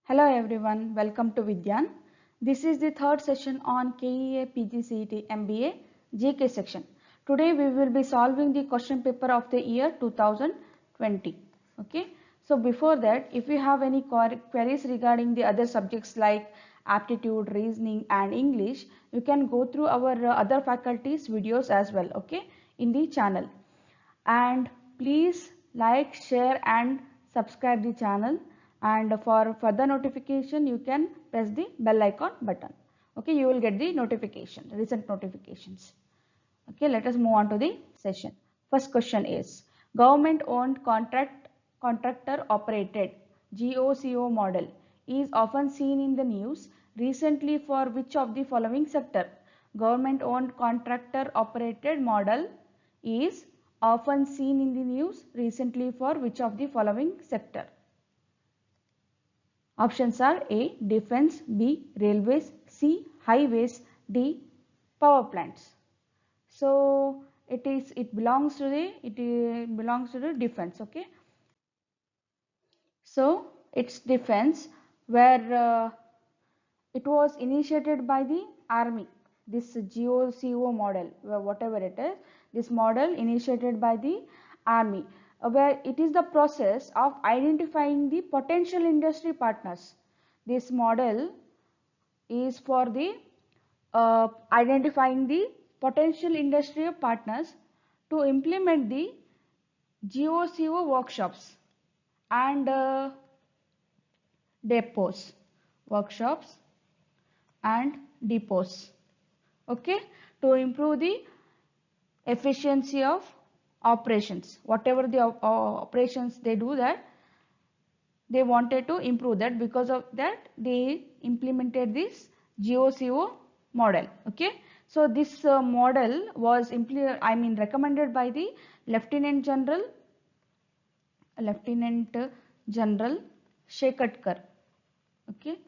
Hello everyone, welcome to Vidyan. This is the third session on KEA Pgcet MBA GK section. Today we will be solving the question paper of the year 2020. Okay. So before that, if you have any queries regarding the other subjects like aptitude, reasoning and English, you can go through our other faculties videos as well, okay, in the channel. And please like, share and subscribe the channel, and for further notification you can press the bell icon button. Okay, you will get the notification, recent notifications. Okay, let us move on to the session. First question is government owned contractor operated GOCO model is often seen in the news recently for which of the following sector? Government owned contractor operated model is often seen in the news recently for which of the following sector? Options are A. Defense, B. Railways, C. Highways, D. Power plants. So it belongs to the defense. Okay. So it's defense, where it was initiated by the army. This GOCO model, whatever it is, this model initiated by the army, where it is the process of identifying the potential industry partners. This model is for the identifying the potential industry partners to implement the GOCO workshops and depots, workshops and depots, okay, to improve the efficiency of operations. Whatever the operations they do, that they wanted to improve that. Because of that they implemented this GOCO model. Okay, so this model was recommended by the Lieutenant General Shekatkar. Okay,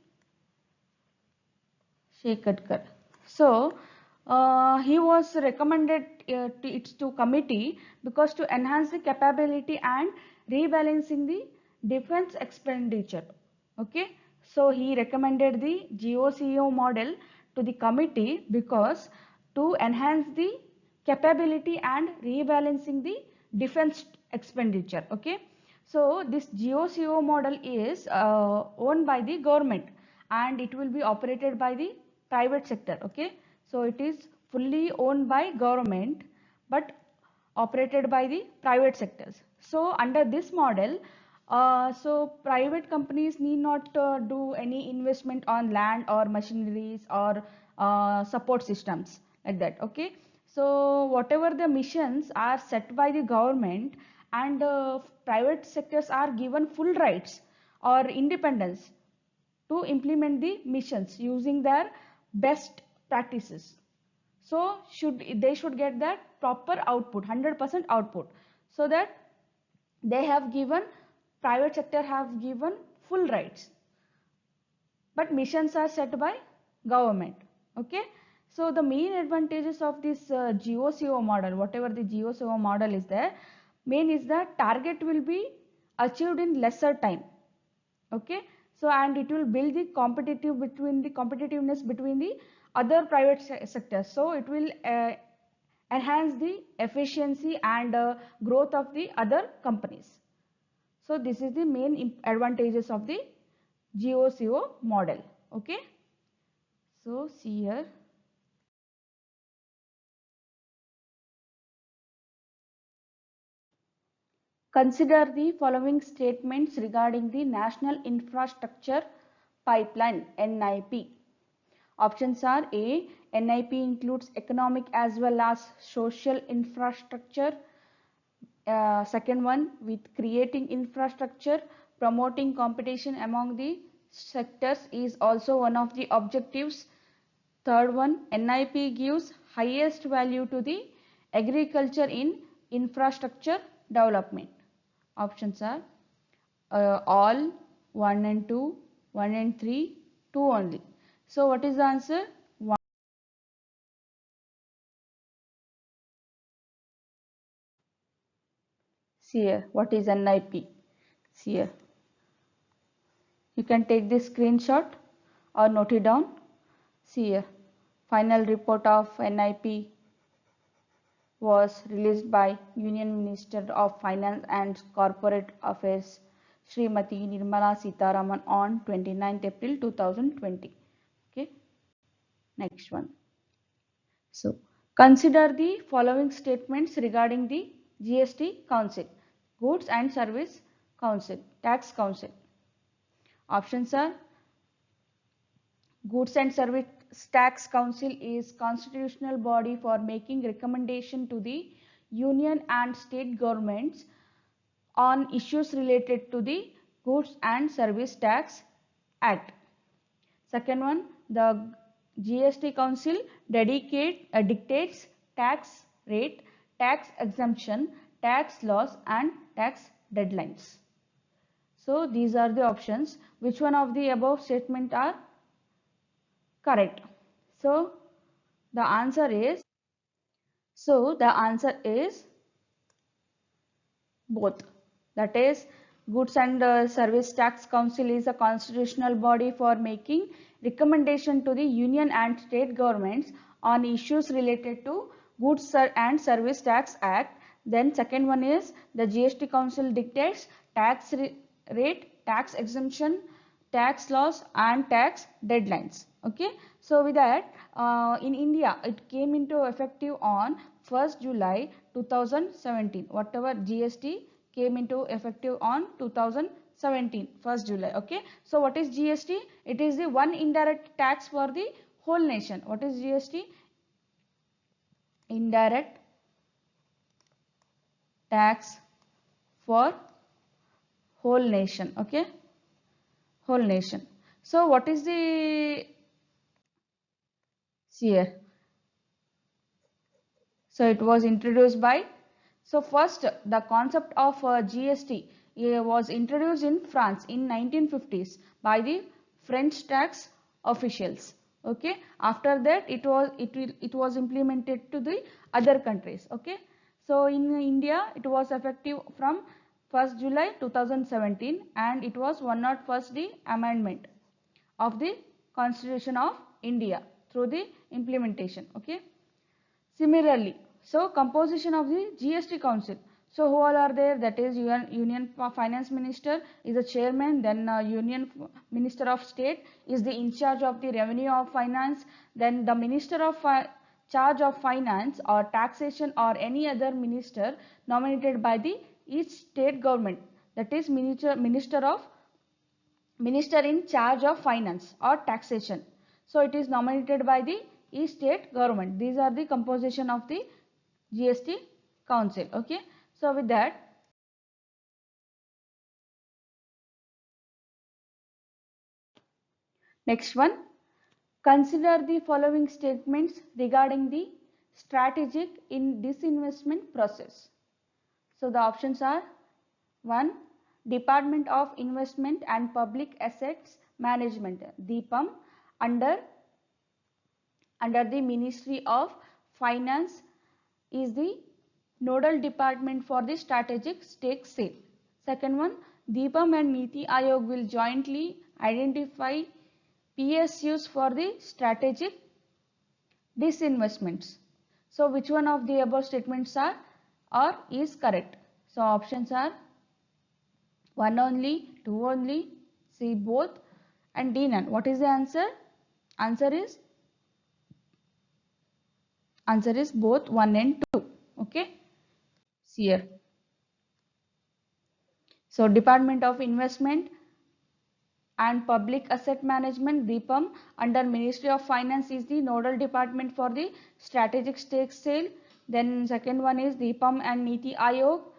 Shekatkar. So he was recommended to committee because to enhance the capability and rebalancing the defense expenditure. Okay, so he recommended the GOCO model to the committee because to enhance the capability and rebalancing the defense expenditure. Okay, so this GOCO model is owned by the government and it will be operated by the private sector. Okay, so it is fully owned by government but operated by the private sectors. So under this model, so private companies need not do any investment on land or machineries or support systems like that. Okay, so whatever the missions are set by the government, and private sectors are given full rights or independence to implement the missions using their best practices. So they should get that proper output, 100% output, so that they have given, private sector have given full rights, but missions are set by government. Okay, so the main advantages of this GOCO model, whatever the GOCO model is there, main is that target will be achieved in lesser time. Okay, so and it will build the competitiveness between the other private sectors. So it will enhance the efficiency and growth of the other companies. So this is the main advantages of the GOCO model. Okay, so see here. Consider the following statements regarding the National Infrastructure Pipeline (NIP). Options are A. NIP includes economic as well as social infrastructure. Second one, with creating infrastructure, promoting competition among the sectors is also one of the objectives. Third one, NIP gives highest value to the agriculture in infrastructure development. Options are all, 1 and 2, 1 and 3, 2 only. So what is the answer? 1. See here, what is NIP? See here. You can take this screenshot or note it down. See here, final report of NIP was released by Union Minister of Finance and Corporate Affairs Srimati Nirmala Sitharaman on 29th April 2020. Okay, next one. So, consider the following statements regarding the GST Council, Goods and Service Council, Tax Council. Options are: Goods and Service Tax Council is constitutional body for making recommendation to the union and state governments on issues related to the Goods and Service Tax Act. Second one, the GST Council dictates tax rate, tax exemption, tax laws and tax deadlines. So these are the options. Which one of the above statement are correct? So the answer is both. That is, Goods and Service Tax Council is a constitutional body for making recommendation to the union and state governments on issues related to Goods and Service Tax Act. Then second one is the GST Council dictates tax rate, tax exemption, tax laws and tax deadlines. Okay, so with that, in India it came into effective on 1st July 2017. Whatever GST came into effective on 2017 1st July. Okay, so what is GST? It is the one indirect tax for the whole nation. What is GST? Indirect tax for whole nation. Okay, whole nation. So what is the here? So it was introduced by, so first the concept of GST was introduced in France in 1950s by the French tax officials. Okay, after that it was implemented to the other countries. Okay, so in India it was effective from 1st July 2017 and it was 101st the amendment of the Constitution of India through the implementation. Okay, similarly, so composition of the GST Council. So who all are there? That is Union Finance Minister is the chairman. Then Union Minister of State is the in charge of the Revenue of Finance. Then the Minister of charge of Finance or Taxation or any other minister nominated by the each state government. That is Minister in charge of Finance or Taxation. So it is nominated by the each state government. These are the composition of the GST Council. Okay, so with that, next one, consider the following statements regarding the strategic in disinvestment process. So the options are: 1. Department of Investment and Public Assets Management, DIPAM, under the Ministry of Finance is the nodal department for the strategic stake sale. Second one, DIPAM and Niti Aayog will jointly identify PSUs for the strategic disinvestments. So which one of the above statements are or is correct? So options are 1 only, 2 only, C both and D none. What is the answer? Answer is both 1 and 2. Okay, see here. So Department of Investment and Public Asset Management, DIPAM, under Ministry of Finance is the nodal department for the strategic stake sale. Then second one is DIPAM and Niti Aayog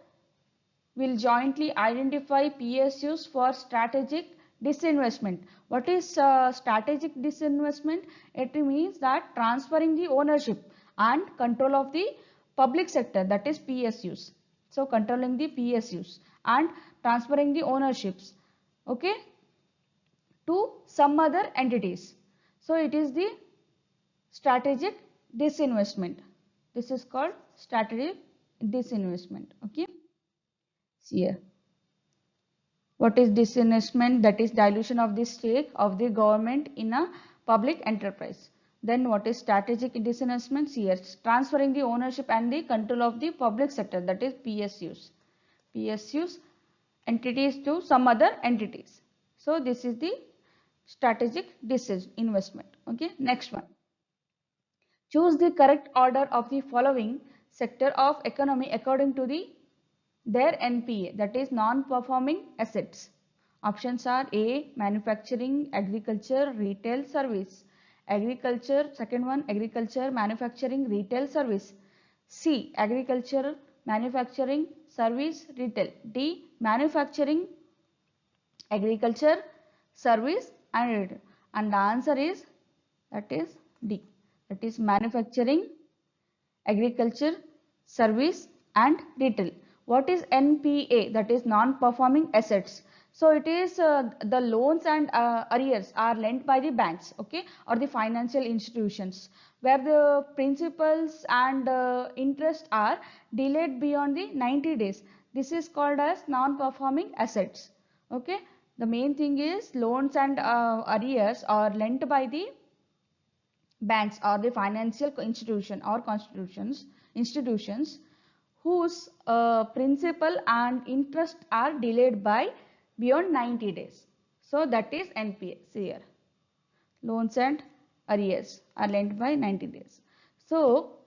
will jointly identify PSUs for strategic disinvestment. What is strategic disinvestment? It means that transferring the ownership and control of the public sector, that is PSUs. So controlling the PSUs and transferring the ownerships, okay, to some other entities. So it is the strategic disinvestment. This is called strategic disinvestment. Okay, see here. What is disinvestment? That is dilution of the stake of the government in a public enterprise. Then what is strategic disinvestment? Here, transferring the ownership and the control of the public sector, that is PSUs. PSUs entities to some other entities. So this is the strategic disinvestment. Okay, next one. Choose the correct order of the following sector of economy according to their NPA, that is non-performing assets. Options are A, manufacturing, agriculture, retail, service. Agriculture, second one, agriculture, manufacturing, retail, service. C, agriculture, manufacturing, service, retail. D, manufacturing, agriculture, service and retail. And the answer is, that is D, that is manufacturing, agriculture, service and retail. What is NPA? That is non-performing assets. So it is the loans and arrears are lent by the banks, okay, or the financial institutions, where the principals and interest are delayed beyond the 90 days. This is called as non-performing assets. Okay, the main thing is loans and arrears are lent by the banks or the financial institution or institutions whose principal and interest are delayed by beyond 90 days. So that is NPA here. Loans and arrears are lent by 90 days. So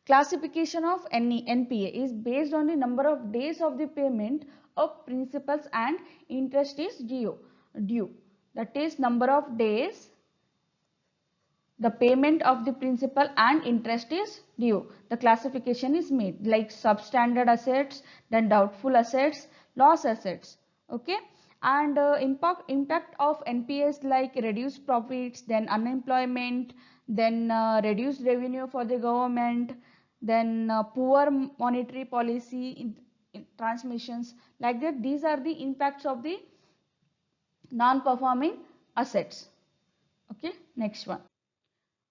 classification of NPA is based on the number of days of the payment of principals and interest is due. That is number of days the payment of the principal and interest is due. The classification is made like substandard assets, then doubtful assets, loss assets. Okay, and impact of NPAs like reduced profits, then unemployment, then reduced revenue for the government, then poor monetary policy in transmissions, like that. These are the impacts of the non-performing assets. Okay, next one.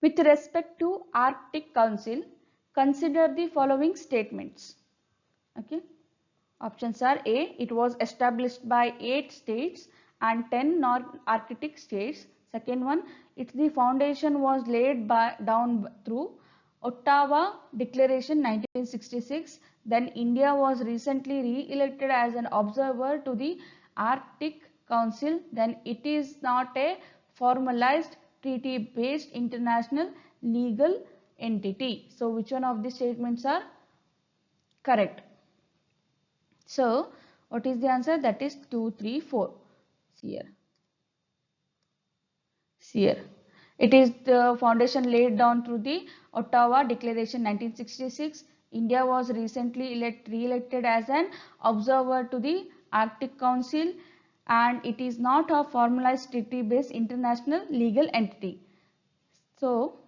With respect to Arctic Council, consider the following statements. Okay. Options are A, it was established by 8 states and 10 non-Arctic states. Second one, the foundation was laid down through Ottawa Declaration 1966. Then India was recently re-elected as an observer to the Arctic Council. Then it is not a formalized treaty-based international legal entity. So which one of the statements are correct? So what is the answer? That is 2, 3, 4. Here. It is the foundation laid down through the Ottawa Declaration 1966. India was recently re-elected as an observer to the Arctic Council, and it is not a formalized treaty-based international legal entity. So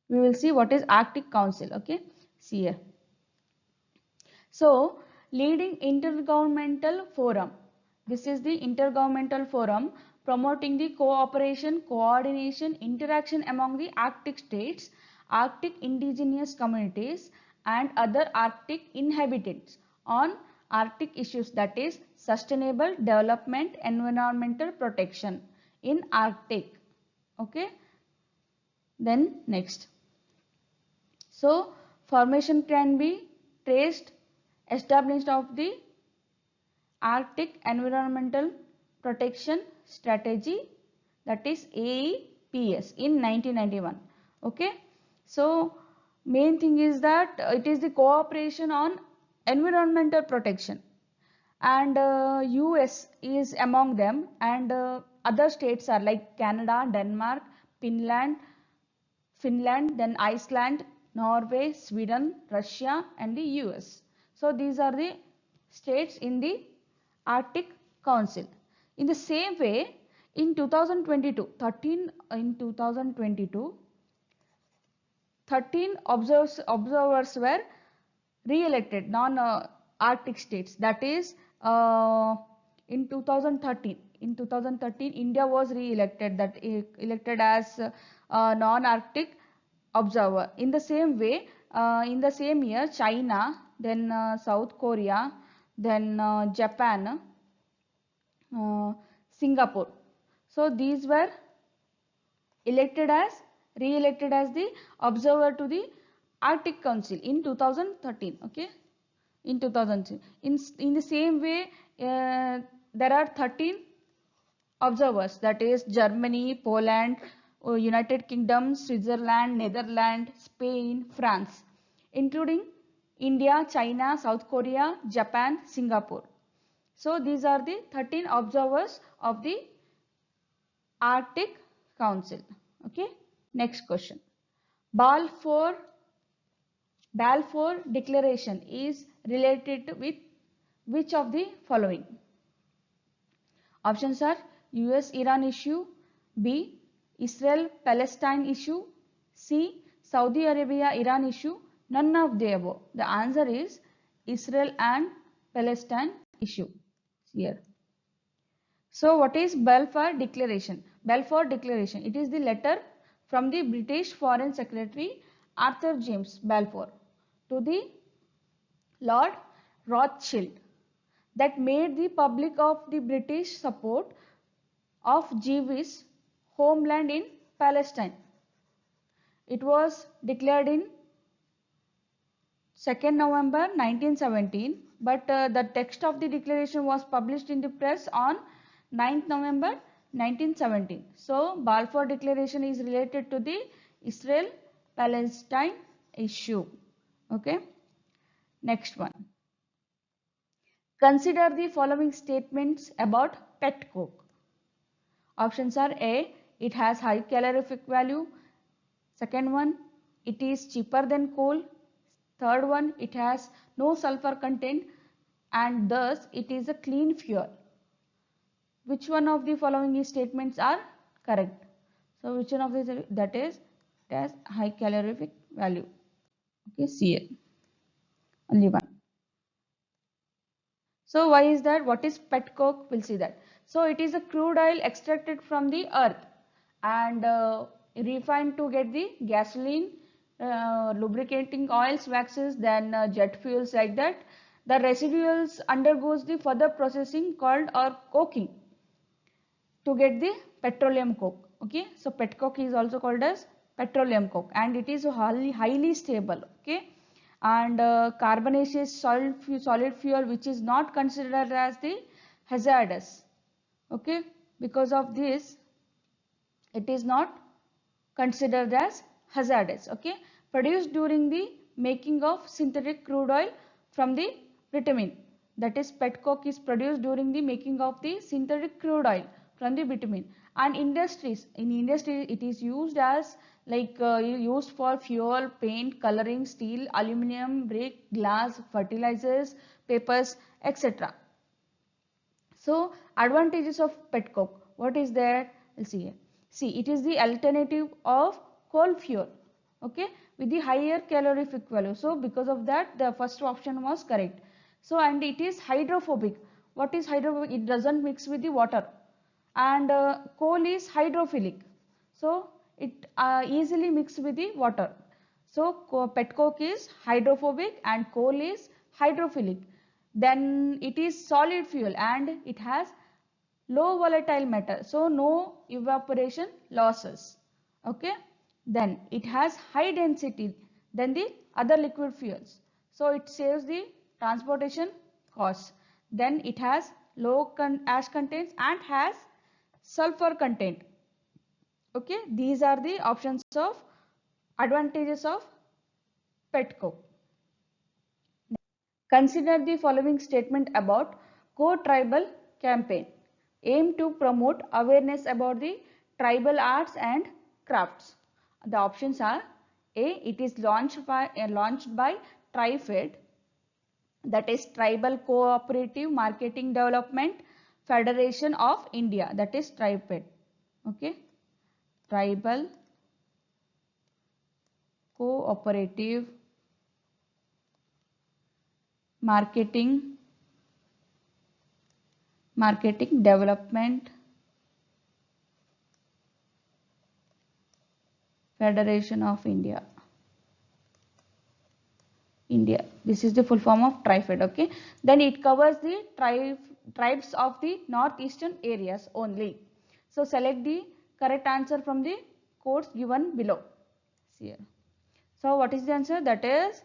we will see what is Arctic Council. Okay, see here. So leading intergovernmental forum. This is the intergovernmental forum promoting the cooperation, coordination, interaction among the Arctic states, Arctic indigenous communities and other Arctic inhabitants on Arctic issues, that is sustainable development, environmental protection in Arctic. Okay. Then next. So formation can be traced established of the Arctic Environmental Protection Strategy, that is AEPS, in 1991. Okay. So main thing is that it is the cooperation on environmental protection, and US is among them, and other states are like Canada, Denmark, Finland, then Iceland, Norway, Sweden, Russia and the US. So these are the states in the Arctic Council. In the same way, in 2022, 13 observers were re-elected, non-Arctic states. That is in 2013. In 2013, India was re-elected, elected as non-Arctic observer. In the same way, in the same year, China, then South Korea, then Japan, Singapore. So these were re-elected as the observer to the Arctic Council in 2013. Okay, in 2013. In the same way, there are 13 observers, that is Germany, Poland, United Kingdom, Switzerland, Netherlands, Spain, France, including India, China, South Korea, Japan, Singapore. So these are the 13 observers of the Arctic Council. Okay. Next question. Balfour Declaration is related with which of the following? Options are US-Iran issue, B. Israel-Palestine issue, C. Saudi Arabia-Iran issue, none of the above. The answer is Israel and Palestine issue here. So what is Balfour Declaration? Balfour Declaration, it is the letter from the British Foreign Secretary Arthur James Balfour to the Lord Rothschild that made the public of the British support of Jewish homeland in Palestine. It was declared in 2nd November 1917, but the text of the declaration was published in the press on 9th November 1917. So Balfour Declaration is related to the Israel-Palestine issue. Okay. Next one. Consider the following statements about Petco. Options are A. It has high calorific value. Second one, it is cheaper than coal. Third one, it has no sulfur content and thus it is a clean fuel. Which one of the following statements are correct? So which one of these, that is, it has high calorific value. Okay, Cl. Only one. So why is that? What is petcoke? We'll see that. So it is a crude oil extracted from the earth and refined to get the gasoline, lubricating oils, waxes, then jet fuels, like that. The residuals undergoes the further processing called or coking to get the petroleum coke. Okay, so petcoke is also called as petroleum coke and it is highly stable. Okay, and carbonaceous solid fuel which is not considered as the hazardous. Okay, because of this it is not considered as hazardous. Okay, produced during the making of synthetic crude oil from the bitumen, that is petcoke is produced during the making of the synthetic crude oil from the bitumen. And in industry it is used as used for fuel, paint, coloring, steel, aluminum, brick, glass, fertilizers, papers, etc. So advantages of petcoke, what is there? We'll see here. See, it is the alternative of coal fuel, okay, with the higher calorific value. So because of that the first option was correct. So and it is hydrophobic. What is hydrophobic? It doesn't mix with the water. And coal is hydrophilic, so it easily mixes with the water. So petcoke is hydrophobic and coal is hydrophilic. Then it is solid fuel and it has low volatile matter, so no evaporation losses. Okay, then it has high density than the other liquid fuels, so it saves the transportation costs. Then it has low ash contents and has sulfur content. Okay, these are the options of advantages of petcoke. Consider the following statement about Co-Tribal campaign. Aim to promote awareness about the tribal arts and crafts. The options are A. It is launched by TriFed, that is Tribal Cooperative Marketing Development Federation of India, that is TriFed. Okay, Tribal Cooperative Marketing Development Federation of India. This is the full form of TriFed. Okay, then it covers the tribes of the northeastern areas only. So select the correct answer from the codes given below. Here. So what is the answer? That is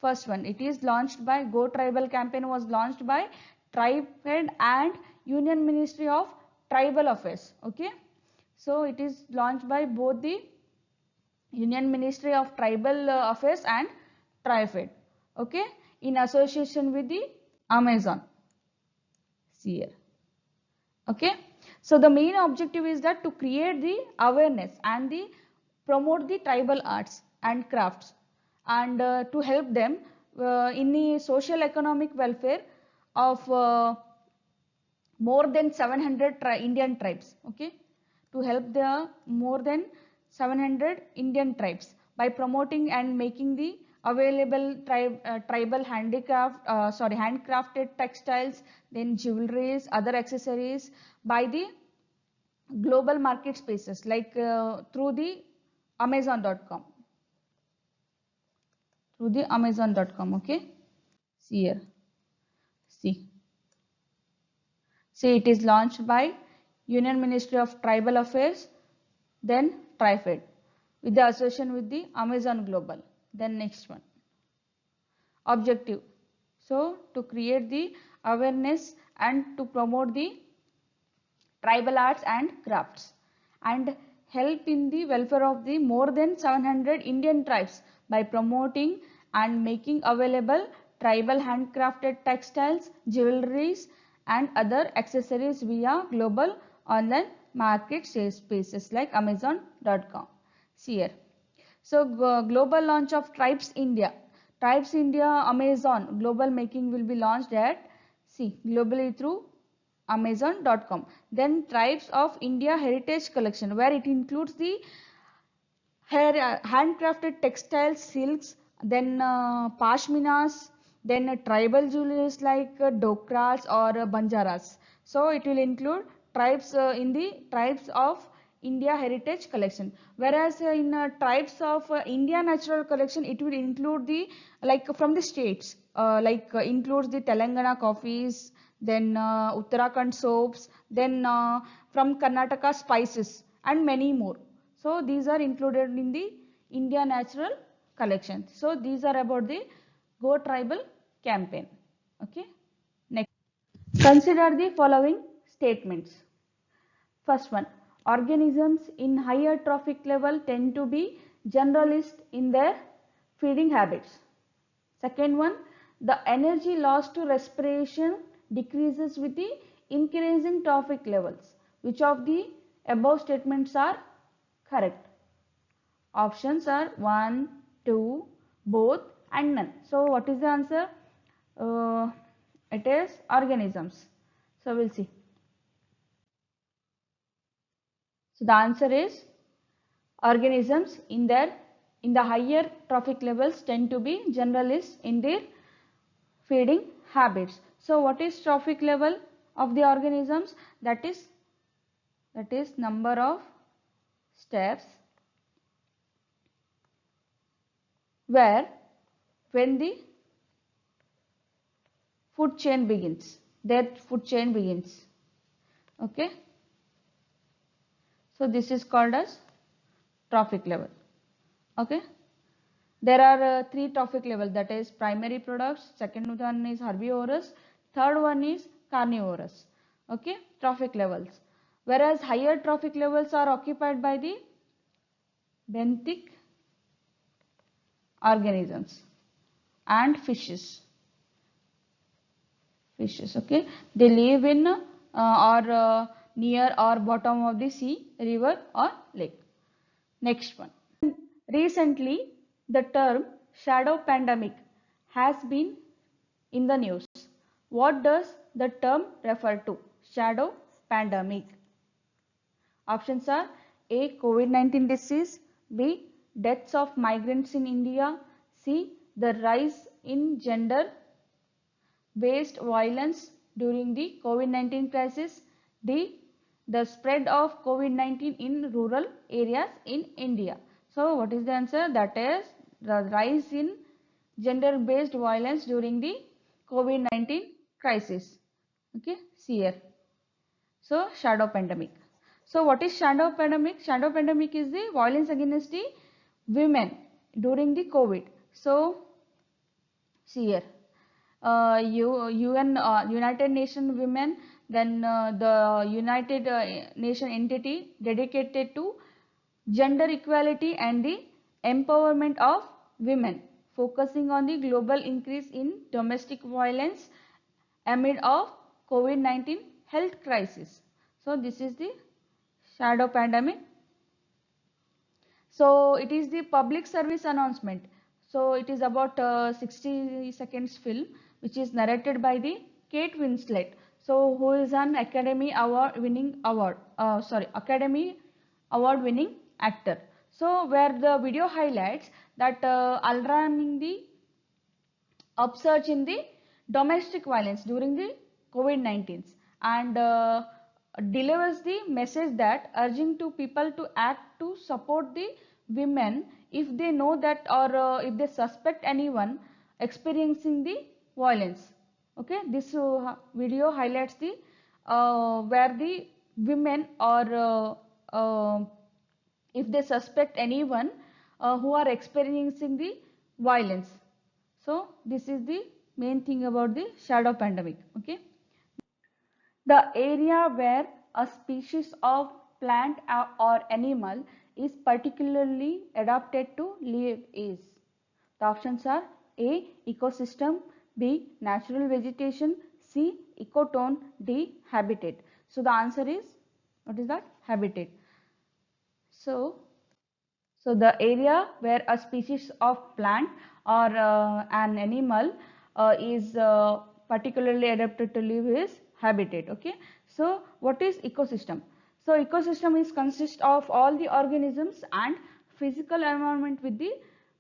first one. It is launched by Go Tribal campaign was launched by TribeFed and Union Ministry of Tribal Affairs. Okay. So it is launched by both the Union Ministry of Tribal Affairs and TribeFed. Okay. In association with the Amazon. See here. Okay. So the main objective is that to create the awareness and the promote the tribal arts and crafts, and to help them in the social economic welfare of more than 700 Indian tribes. Okay, to help the more than 700 Indian tribes by promoting and making the available tribal handcrafted textiles, then jewelries, other accessories by the global market spaces like through the Amazon.com. Through the Amazon.com. Okay. See here. See. See, it is launched by Union Ministry of Tribal Affairs, then TribeFed, with the association with the Amazon Global. Then next one. Objective. So, to create the awareness and to promote the tribal arts and crafts and help in the welfare of the more than 700 Indian tribes by promoting and making available tribal handcrafted textiles, jewelries and other accessories via global online market spaces like Amazon.com. See here. So global launch of Tribes India. Tribes India Amazon global making will be launched at globally through Amazon.com. Then Tribes of India Heritage Collection, where it includes the handcrafted textiles, silks, then pashminas, then tribal jewelries like dokras or banjaras. So it will include tribes in the Tribes of India Heritage Collection, whereas in Tribes of India Natural Collection it will include the from the states includes the Telangana coffees, then Uttarakhand soaps, then from Karnataka spices and many more. So these are included in the India Natural Collection. So these are about the Go Tribal campaign. Okay. Next, consider the following statements. First one, organisms in higher trophic level tend to be generalist in their feeding habits. Second one, the energy lost to respiration decreases with the increasing trophic levels. Which of the above statements are correct? Options are 1, 2, both and none. So what is the answer? It is organisms. So we'll see. So the answer is organisms in the higher trophic levels tend to be generalists in their feeding habits. So what is trophic level of the organisms? That is number of steps where when the food chain begins, their food chain begins. Okay. So this is called as trophic level. Okay. There are 3 trophic levels, that is primary products, second one is herbivorous, third one is carnivorous. Okay, trophic levels. Whereas higher trophic levels are occupied by the benthic organisms and fishes. Okay, they live in or near or bottom of the sea, river or lake. Next one. Recently, the term shadow pandemic has been in the news. What does the term refer to? Shadow pandemic. Options are A. COVID-19 disease, B. Deaths of migrants in India, C. The rise in gender-based violence during the COVID-19 crisis, D. The spread of COVID-19 in rural areas in India. So what is the answer? That is the rise in gender-based violence during the COVID-19 crisis. Okay, see here. So shadow pandemic. So what is shadow pandemic? Shadow pandemic is the violence against the women during the COVID. So see here. United Nations Women, then the United Nation entity dedicated to gender equality and the empowerment of women, focusing on the global increase in domestic violence amid of COVID-19 health crisis. So this is the shadow pandemic. So it is the public service announcement. So it is about 60 seconds film which is narrated by the Kate Winslet. So who is an Academy Award winning actor. So where the video highlights that alarming the upsurge in the domestic violence during the COVID-19 and delivers the message that urging to people to act to support the women if they know that or if they suspect anyone experiencing the violence. Okay, this video highlights the where the women or if they suspect anyone who are experiencing the violence. So this is the main thing about the shadow pandemic. Okay, the area where a species of plant or animal is particularly adapted to live is. The options are A. Ecosystem, B. Natural vegetation, C. Ecotone, D. Habitat. So the answer is, what is that? Habitat. So the area where a species of plant or an animal is particularly adapted to live is habitat. Okay. So what is ecosystem? So ecosystem is consist of all the organisms and physical environment with the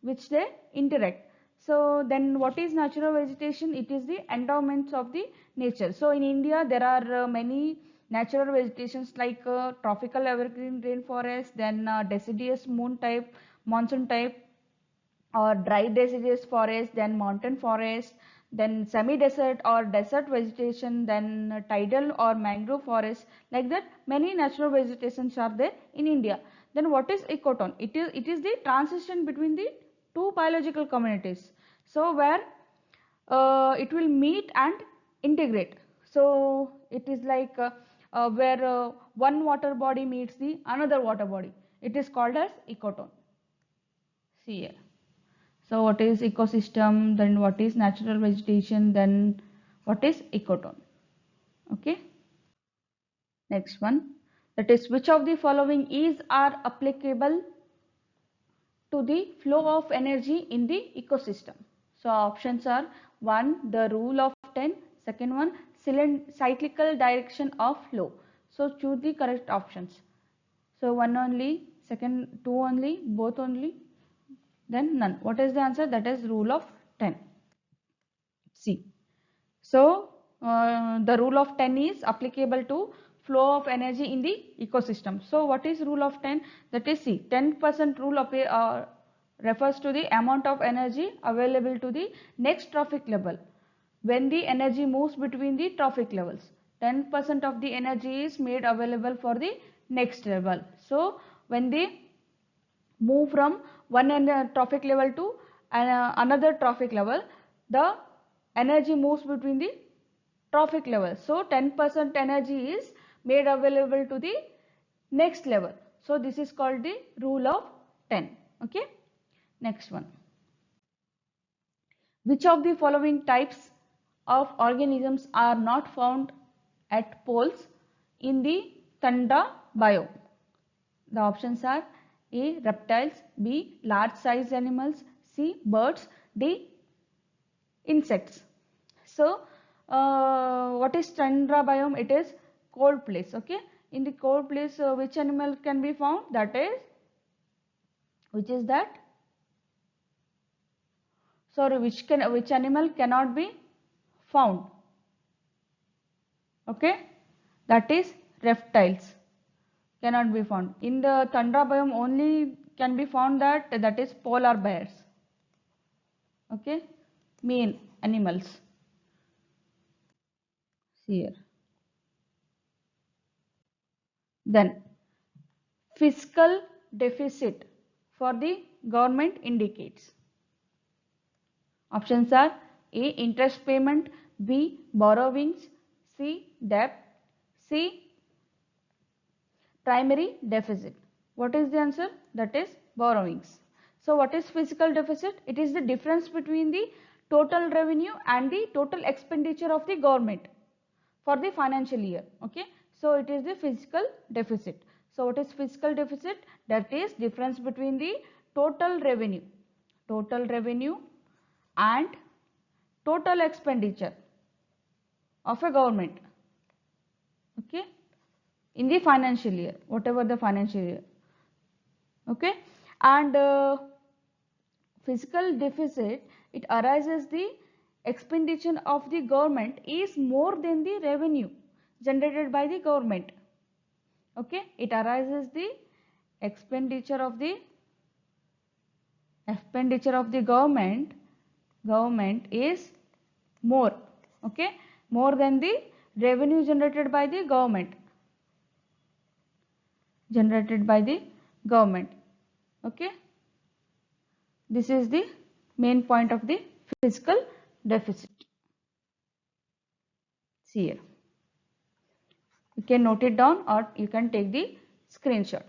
which they interact. So then what is natural vegetation? It is the endowments of the nature. So in India there are many natural vegetations like tropical evergreen rainforest, then deciduous monsoon type or dry deciduous forest, then mountain forest, then semi-desert or desert vegetation, then tidal or mangrove forest. Like that, many natural vegetations are there in India. Then what is ecotone? It is the transition between the two biological communities. So where it will meet and integrate. So it is like where one water body meets the another water body. It is called as ecotone. See here. So what is ecosystem, then what is natural vegetation, then what is ecotone. Okay. Next one, that is which of the following is are applicable to the flow of energy in the ecosystem. So options are 1. The rule of 10, second one cyclical direction of flow. So choose the correct options. So 1 only, second 2 only, both only, then none. What is the answer? That is rule of 10. C. So the rule of 10 is applicable to flow of energy in the ecosystem. So what is rule of 10? That is C. 10% rule of refers to the amount of energy available to the next trophic level when the energy moves between the trophic levels. 10% of the energy is made available for the next level. So when they move from one trophic level to another trophic level, the energy moves between the trophic level. So 10% energy is made available to the next level. So this is called the rule of 10. Okay. Next one. Which of the following types of organisms are not found at poles in the tundra biome? The options are A. Reptiles, B. Large sized animals, C. Birds, D. Insects. So what is tundra biome? It is cold place. Okay, in the cold place which animal can be found? That is, which is that? Sorry, which animal cannot be found? Okay, that is reptiles cannot be found. In the tundra biome only can be found that is polar bears. Okay, main animals. here. Then fiscal deficit for the government indicates. Options are A. Interest payment, B. Borrowings, C. Debt, C. Primary deficit. What is the answer? That is borrowings. So what is fiscal deficit? It is the difference between the total revenue and the total expenditure of the government for the financial year. Okay. So it is the fiscal deficit. So what is fiscal deficit? That is difference between the total revenue and total expenditure of a government. Okay. In the financial year, whatever the financial year. Okay. And fiscal deficit, it arises the expenditure of the government is more than the revenue generated by the government. Okay. It arises the expenditure of the government is more. Okay. More than the revenue generated by the government. Okay. This is the main point of the fiscal deficit. See here. You can note it down or you can take the screenshot.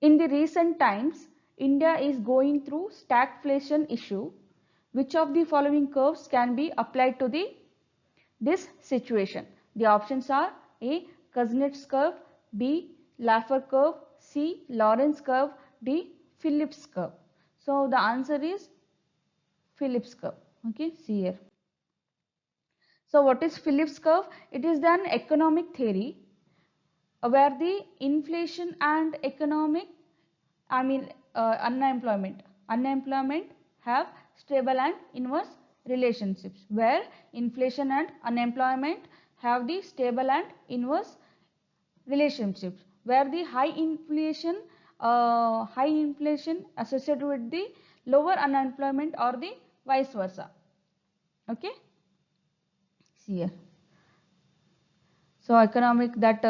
In the recent times, India is going through stagflation issue. Which of the following curves can be applied to this situation? The options are A. Kuznets curve, B. Laffer curve, C. Lorentz curve, D. Phillips curve. So the answer is Phillips curve. Okay, see here. So what is Phillips curve? It is an economic theory where the inflation and unemployment have stable and inverse relationships, where inflation and unemployment have the stable and inverse relationships, where the high inflation associated with the lower unemployment or the vice versa. Okay, see here. So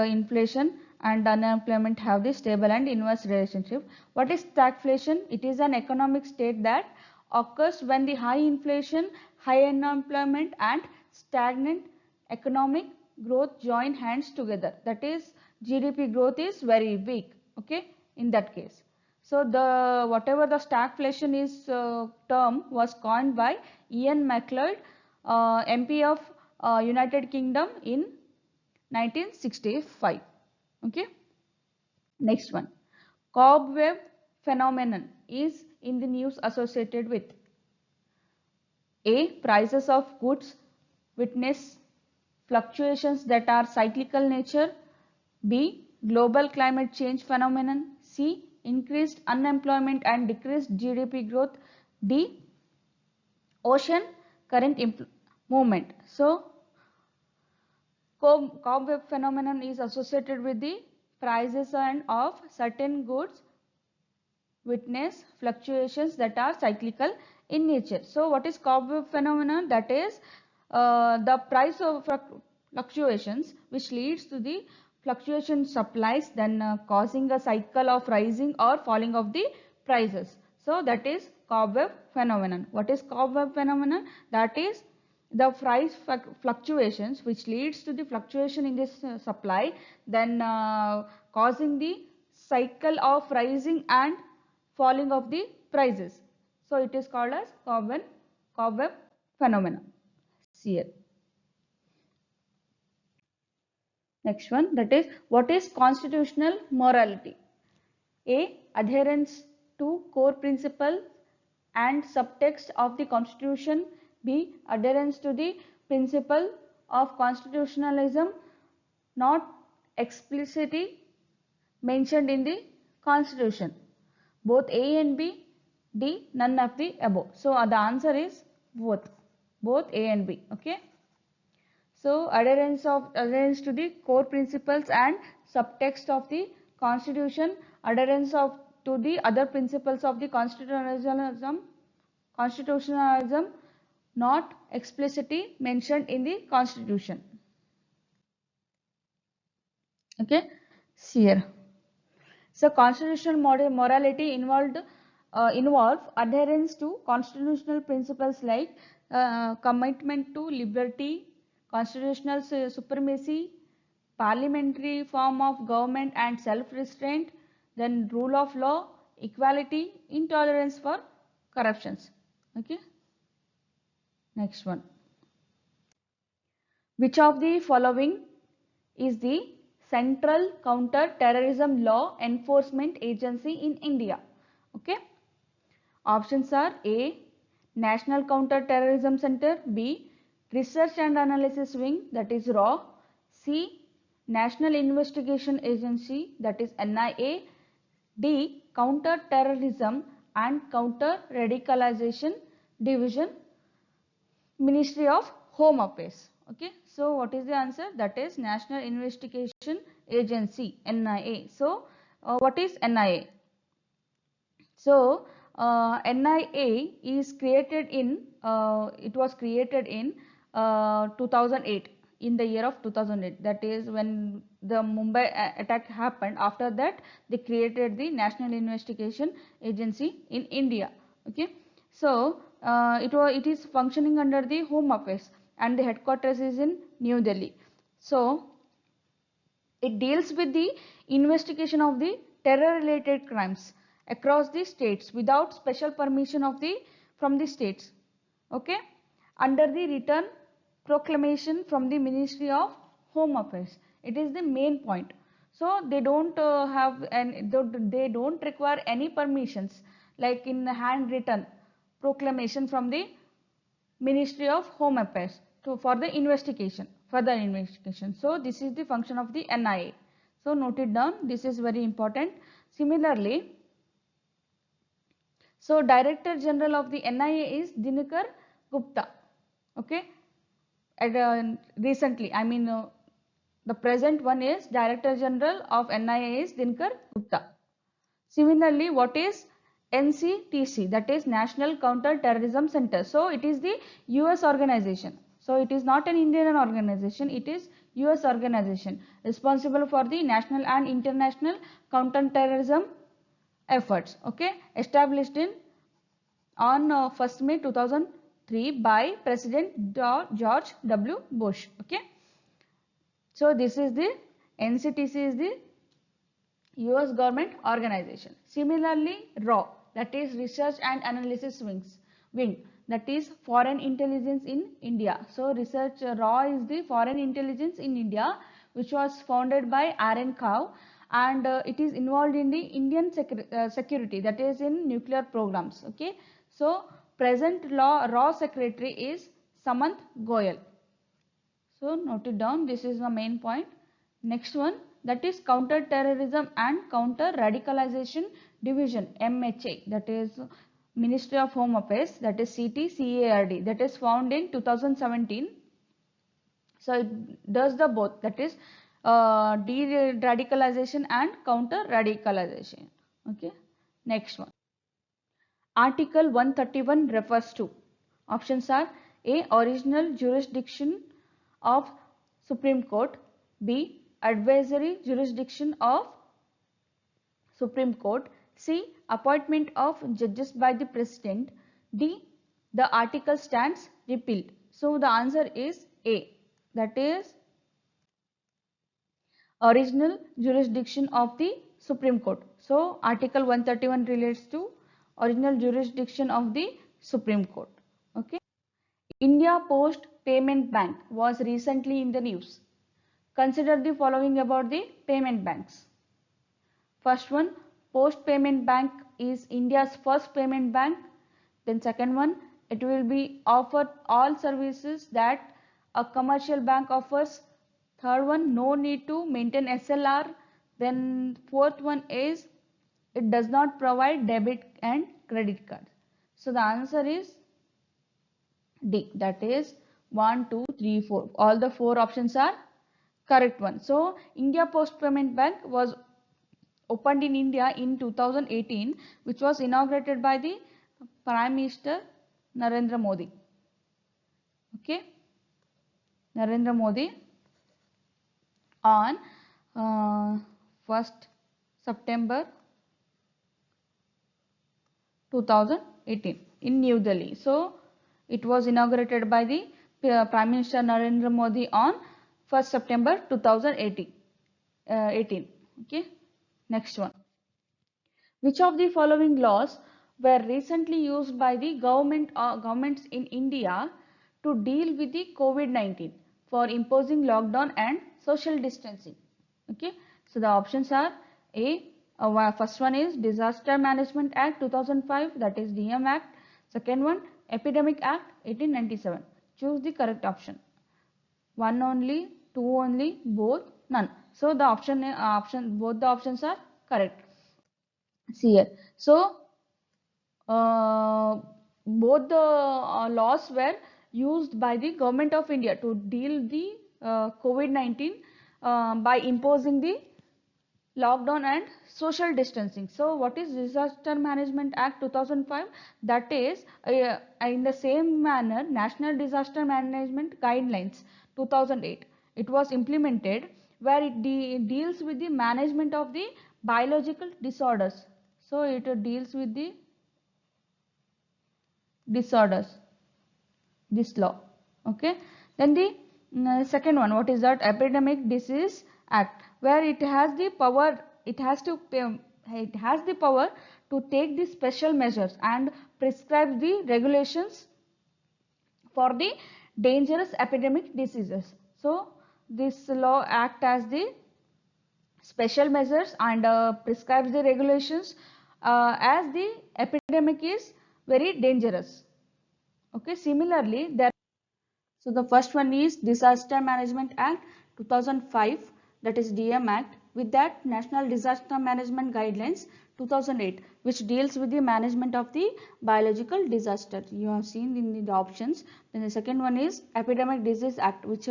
inflation and unemployment have the stable and inverse relationship. What is stagflation? It is an economic state that occurs when the high inflation, high unemployment and stagnant economic growth join hands together. That is, GDP growth is very weak. Okay, in that case. So whatever the stagflation is term was coined by Ian MacLeod, MP of United Kingdom in 1965. Okay. Next one. Cobweb phenomenon is in the news associated with A. Prices of goods witness fluctuations that are cyclical nature. B. Global climate change phenomenon. C. Increased unemployment and decreased GDP growth. D. Ocean current movement. So cobweb phenomenon is associated with the prices and of certain goods witness fluctuations that are cyclical in nature. So what is cobweb phenomenon? That is the price of fluctuations which leads to the fluctuation supplies, then causing a cycle of rising or falling of the prices. So that is cobweb phenomenon. What is cobweb phenomenon? That is the price fluctuations which leads to the fluctuation in this supply, then causing the cycle of rising and falling of the prices. So it is called as cobweb phenomenon. See here. Next one, that is, what is constitutional morality? A. Adherence to core principle and subtext of the constitution. B. Adherence to the principle of constitutionalism not explicitly mentioned in the constitution. Both A and B. D. None of the above. So the answer is both A and B. Okay. So adherence to the core principles and subtext of the constitution, adherence to the other principles of the constitutionalism not explicitly mentioned in the constitution. Okay, see here. So constitutional morality involve adherence to constitutional principles like commitment to liberty, constitutional supremacy, parliamentary form of government and self-restraint, then rule of law, equality, intolerance for corruptions. Okay, next one. Which of the following is the Central Counter-Terrorism Law Enforcement Agency in India? Okay. Options are A. National Counter-Terrorism Center, B. Research and Analysis Wing, that is RAW, C. National Investigation Agency, that is NIA, D. Counter-Terrorism and Counter-Radicalization Division, Ministry of Home Affairs. Okay, so what is the answer? That is National Investigation Agency, NIA. So what is NIA? So NIA is created in it was created in 2008, in the year of 2008. That is when the Mumbai attack happened. After that, they created the National Investigation Agency in India. Okay, so it is functioning under the Home Affairs and the headquarters is in New Delhi. So it deals with the investigation of the terror related crimes across the states without special permission of from the states. Okay, under the written proclamation from the Ministry of Home Affairs. It is the main point. So they don't they don't require any permissions like in handwritten proclamation from the Ministry of Home Affairs for the investigation, further investigation. So this is the function of the NIA. So note it down. This is very important. Similarly, so Director General of the NIA is Dinakar Gupta. Okay, recently, I mean the present one is Director General of NIA is Dinakar Gupta. Similarly, what is NCTC? That is National Counter Terrorism Center. So it is the US organization. So it is not an Indian organization. It is US organization responsible for the national and international counter terrorism efforts. Okay, established in on 1st May 2003 by President George W. Bush. Okay, so this is the NCTC is the US government organization. Similarly, RAW, that is Research and Analysis Wing, that is Foreign Intelligence in India. So Research RAW is the Foreign Intelligence in India, which was founded by Aaron Cow, and it is involved in the Indian security, that is in nuclear programs. Okay, so present RAW secretary is Samant Goyal. So note it down. This is the main point. Next one, that is Counter Terrorism and Counter Radicalization Division, MHA, that is Ministry of Home Affairs, that is CTCARD, that is found in 2017. So it does the both, that is de-radicalization and counter radicalization. Okay, next one. Article 131 refers to, options are A. Original jurisdiction of Supreme Court, B. Advisory jurisdiction of Supreme Court, C. Appointment of judges by the President, D. The article stands repealed. So the answer is A, that is original jurisdiction of the Supreme Court. So Article 131 relates to original jurisdiction of the Supreme Court. Okay. India Post Payment Bank was recently in the news. Consider the following about the payment banks. First one, Post Payment Bank is India's first payment bank. Then second one, it will be offered all services that a commercial bank offers. Third one, no need to maintain SLR. Then fourth one is it does not provide debit and credit cards. So the answer is D, that is 1, 2, 3, 4. All the four options are correct one. So India Post Payment Bank was opened in India in 2018, which was inaugurated by the Prime Minister Narendra Modi. Okay, Narendra Modi on 1st September 2018 in New Delhi. So it was inaugurated by the Prime Minister Narendra Modi on 1st September 2018. Okay, next one. Which of the following laws were recently used by the governments in India to deal with the COVID-19 for imposing lockdown and social distancing? Okay, so the options are A. First one is Disaster Management Act 2005, that is DM Act. Second one, Epidemic Act 1897. Choose the correct option. One only, two only, both, none. So the both the options are correct. See here. So both the laws were used by the government of India to deal the COVID-19 by imposing the lockdown and social distancing. So what is Disaster Management Act 2005? That is in the same manner National Disaster Management Guidelines 2008. It was implemented where it deals with the management of the biological disorders. So it deals with the disorders, this law. Okay, then the second one, what is that? Epidemic Disease Act, where it has the power, it has the power to take the special measures and prescribe the regulations for the dangerous epidemic diseases. So this law act as the special measures and prescribes the regulations as the epidemic is very dangerous. Okay, similarly there. So the first one is Disaster Management Act 2005, that is DM Act. With that, National Disaster Management Guidelines 2008, which deals with the management of the biological disaster. You have seen in the options. Then the second one is Epidemic Disease Act, which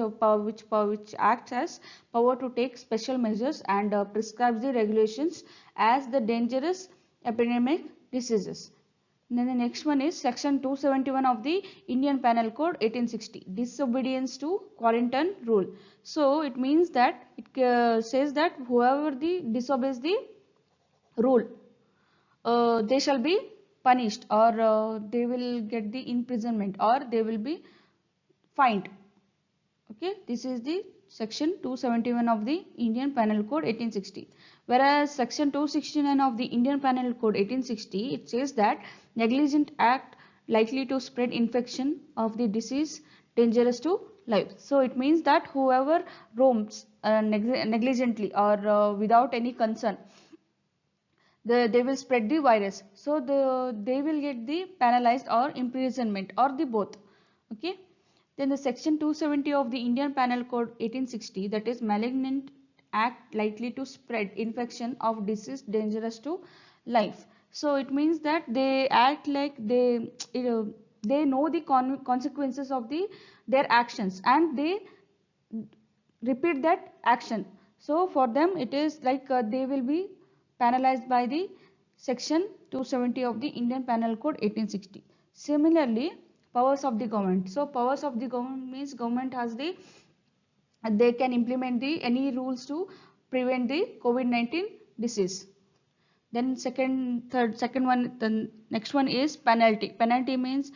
acts as power to take special measures and prescribes the regulations as the dangerous epidemic diseases. Then the next one is section 271 of the Indian Penal Code 1860, disobedience to quarantine rule. So it means that it says that whoever disobeys the rule, they shall be punished, or they will get the imprisonment, or they will be fined. Okay, this is the section 271 of the Indian Penal Code 1860. Whereas section 269 of the Indian Penal Code 1860, it says that negligent act likely to spread infection of the disease dangerous to life. So it means that whoever roams negligently or without any concern, they will spread the virus. So they will get the penalized or imprisonment or the both. Okay. Then the section 270 of the Indian Penal Code 1860, that is malignant act likely to spread infection of disease dangerous to life. So it means that they act like they know the consequences of their actions and they repeat that action. So for them it is like they will be penalized by the section 270 of the Indian Penal Code 1860. Similarly, powers of the government. So powers of the government means government has they can implement any rules to prevent the COVID-19 disease. Then the next one is penalty. Penalty means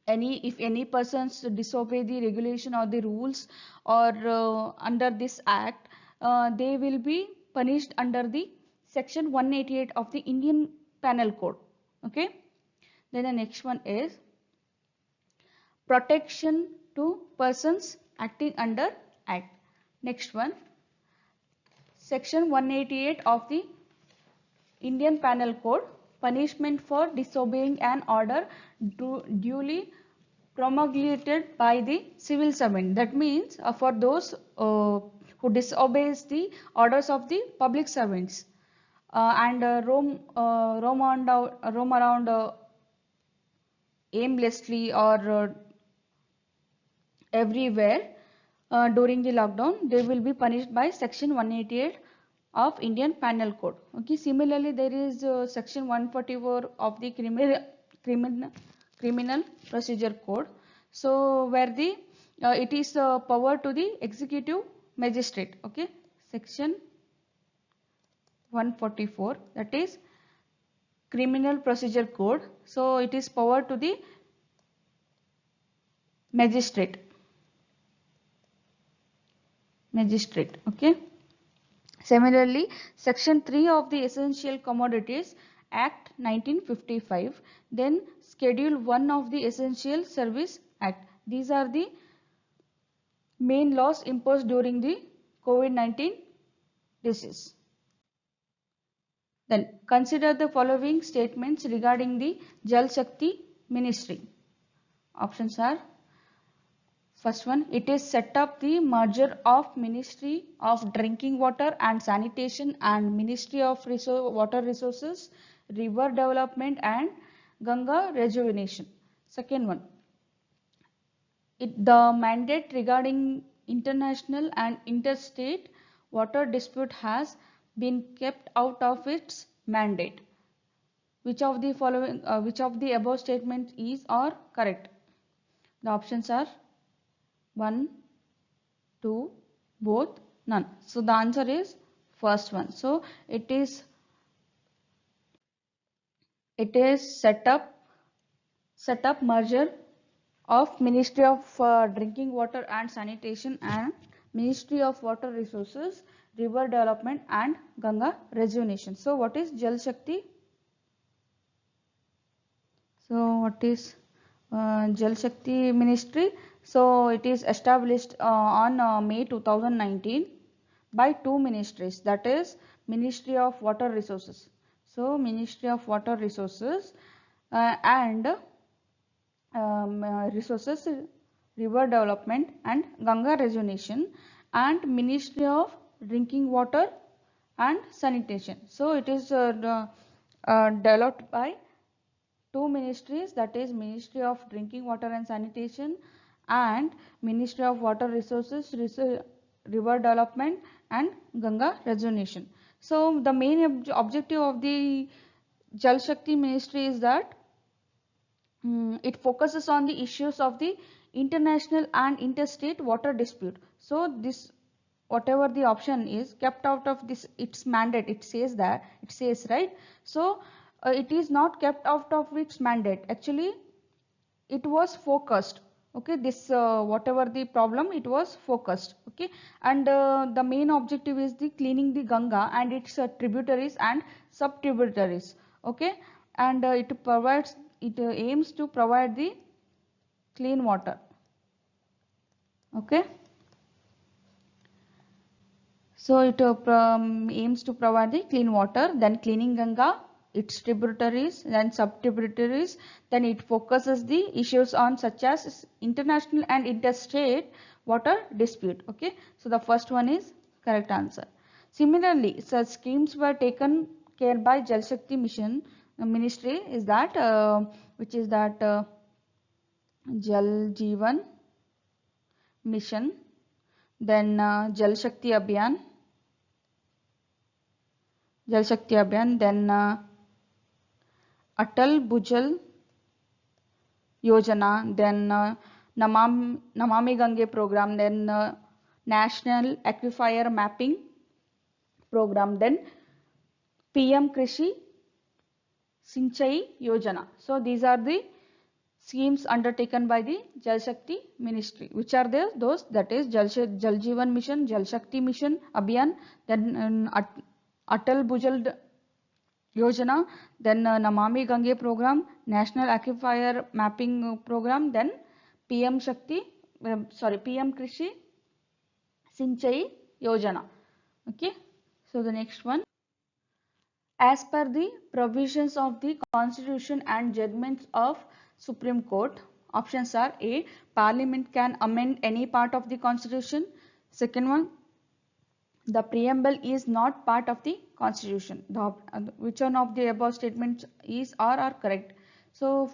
if any persons disobey the regulation or the rules or under this act, they will be punished under the section 188 of the Indian Penal Code. Okay. Then the next one is protection to persons acting under act. Next one, section 188 of the Indian Penal Code, punishment for disobeying an order duly promulgated by the civil servant. That means for those who disobeys the orders of the public servants and roam around aimlessly or everywhere during the lockdown, they will be punished by section 188 of Indian Penal Code. Okay, similarly there is section 144 of the criminal procedure code. So where the it is power to the executive magistrate. Okay, section 144, that is criminal procedure code. So it is power to the magistrate. Okay. Similarly, section 3 of the Essential Commodities Act 1955, then schedule 1 of the Essential Service Act. These are the main laws imposed during the COVID-19 disease. Then consider the following statements regarding the Jal Shakti Ministry. Options are: first one, it is set up the merger of Ministry of Drinking Water and Sanitation and Ministry of Water Resources, River Development and Ganga Rejuvenation. Second one, the mandate regarding international and interstate water dispute has been kept out of its mandate. Which of the following, which of the above statements is or correct? The options are 1, 2, both, none. So the answer is first one. So it is set up merger of Ministry of Drinking Water and Sanitation and Ministry of Water Resources, River Development and Ganga Rejuvenation. So what is Jal Shakti? So what is Jal Shakti Ministry? So it is established on May 2019 by two ministries, that is Ministry of Water Resources. So Ministry of Water Resources and Resources, River Development and Ganga Rejuvenation, and Ministry of Drinking Water and Sanitation. So it is developed by two ministries, that is Ministry of Drinking Water and Sanitation and Ministry of Water Resources, River Development and Ganga Rejuvenation. So the main objective of the Jal Shakti Ministry is that it focuses on the issues of the international and interstate water dispute. So this, whatever the option is kept out of this, its mandate, it says right. So it is not kept out of its mandate, actually it was focused. Okay, this whatever the problem, it was focused. Okay, and the main objective is the cleaning the Ganga and its tributaries and sub tributaries. Okay, and it aims to provide the clean water. Okay, so it aims to provide the clean water, then cleaning Ganga, its tributaries, then sub-tributaries. Then it focuses the issues on such as international and interstate water dispute. Okay, so the first one is correct answer. Similarly, such schemes were taken care by Jal Shakti Mission Ministry is that which is that Jal Jeevan Mission, then Jal Shakti Abhiyan, then Atal Bhujal Yojana, then Namami Gange program, then National Aquifer Mapping program, then PM Krishi Sinchai Yojana. So these are the schemes undertaken by the Jal Shakti Ministry. Which are there? Those, that is Jal Jeevan Mission, Jal Shakti Mission Abhiyan, then Atal Bhujal Yojana, then Namami Gange program, National Aquifer Mapping program, then PM Krishi Sinchai Yojana. Okay, so the next one. As per the provisions of the Constitution and judgments of Supreme Court, options are: A, Parliament can amend any part of the Constitution. Second one, the preamble is not part of the Constitution. Which one of the above statements is or are correct? So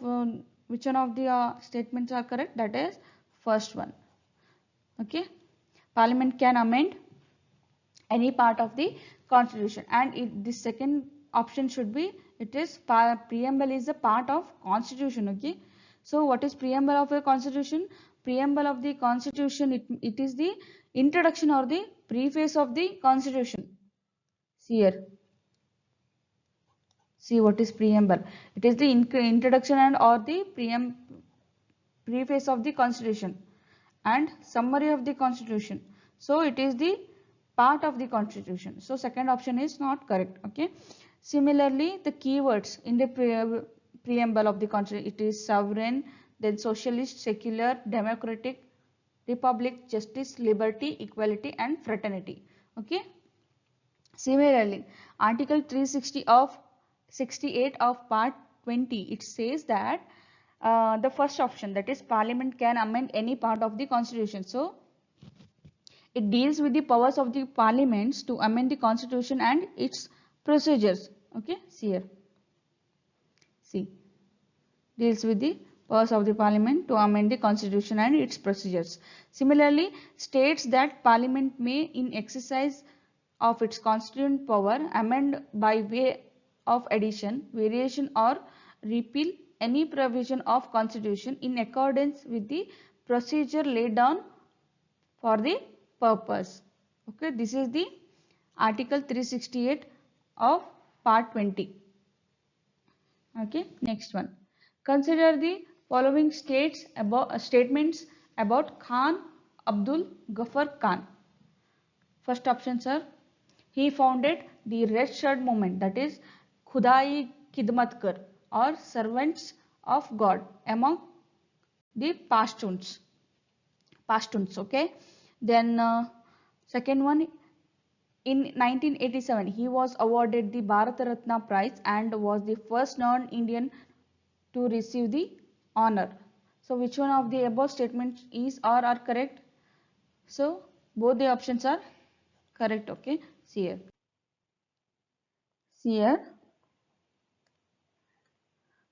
which one of the statements are correct? That is first one. Okay, Parliament can amend any part of the Constitution, and the second option should be, it is preamble is a part of Constitution. Okay, So what is preamble of a constitution? Preamble of the constitution, it is the introduction or the preface of the constitution. See here. See what is preamble. It is the introduction and or the preface of the constitution and summary of the constitution. So it is the part of the constitution. So second option is not correct. Okay. Similarly, the keywords in the preamble of the constitution, it is sovereign, then socialist, secular, democratic, republic, justice, liberty, equality and fraternity. Okay. Similarly, article 368 of part 20, it says that the first option, that is parliament can amend any part of the constitution. So it deals with the powers of the parliaments to amend the constitution and its procedures. Okay, see here. See, deals with the powers of the parliament to amend the constitution and its procedures. Similarly, states that parliament may in exercise of its constituent power amend by way of addition, variation or repeal any provision of constitution in accordance with the procedure laid down for the purpose. Okay, this is the article 368 of part 20. Okay, next one. Consider the following statements about Khan Abdul Ghaffar Khan. First option, sir. He founded the Red Shirt movement, that is Khudai Khidmat Kar or servants of God among the Pashtuns. Okay. Then second one, in 1987 he was awarded the Bharat Ratna prize and was the first non-Indian to receive the honor. So which one of the above statements is or are correct? So both the options are correct. Okay, see here. See here.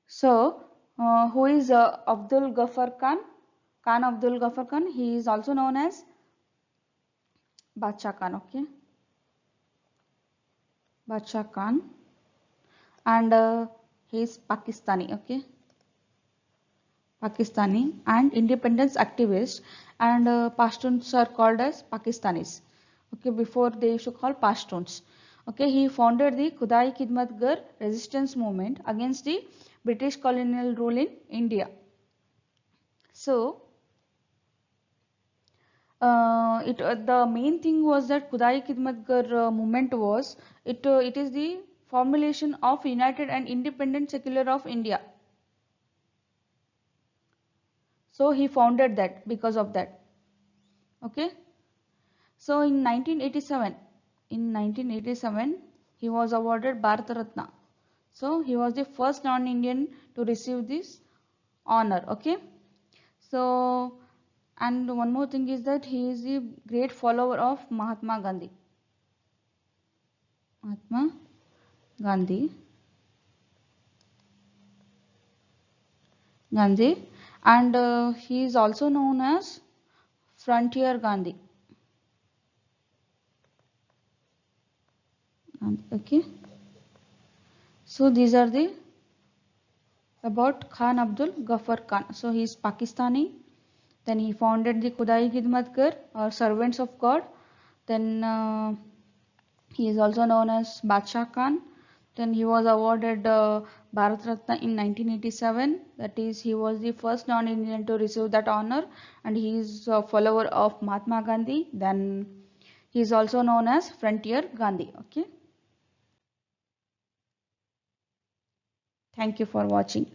So who is Abdul Ghaffar Khan? Khan Abdul Ghaffar Khan. He is also known as Badshah Khan. Okay, Badshah Khan, and he is Pakistani. Okay, Pakistani and independence activist, and Pashtuns are called as Pakistanis. Okay, before they used to call Pashtuns. Okay, he founded the Khudai Khidmat Gar resistance movement against the British colonial rule in India. So the main thing was that Khudai Khidmat Gar movement was it is the formulation of united and independent secular of India. So he founded that because of that. Okay. So in 1987 he was awarded Bharat Ratna. So he was the first non-Indian to receive this honor. Okay. So, and one more thing is that he is a great follower of Mahatma Gandhi. Mahatma Gandhi. And he is also known as Frontier Gandhi. Okay. So these are the about Khan Abdul Ghaffar Khan. So he is Pakistani. Then he founded the Khudai Khidmat Gar or servants of God. Then he is also known as Badshah Khan. Then he was awarded Bharat Ratna in 1987. That is, he was the first non-Indian to receive that honor, and he is a follower of Mahatma Gandhi. Then he is also known as Frontier Gandhi. Okay. Thank you for watching.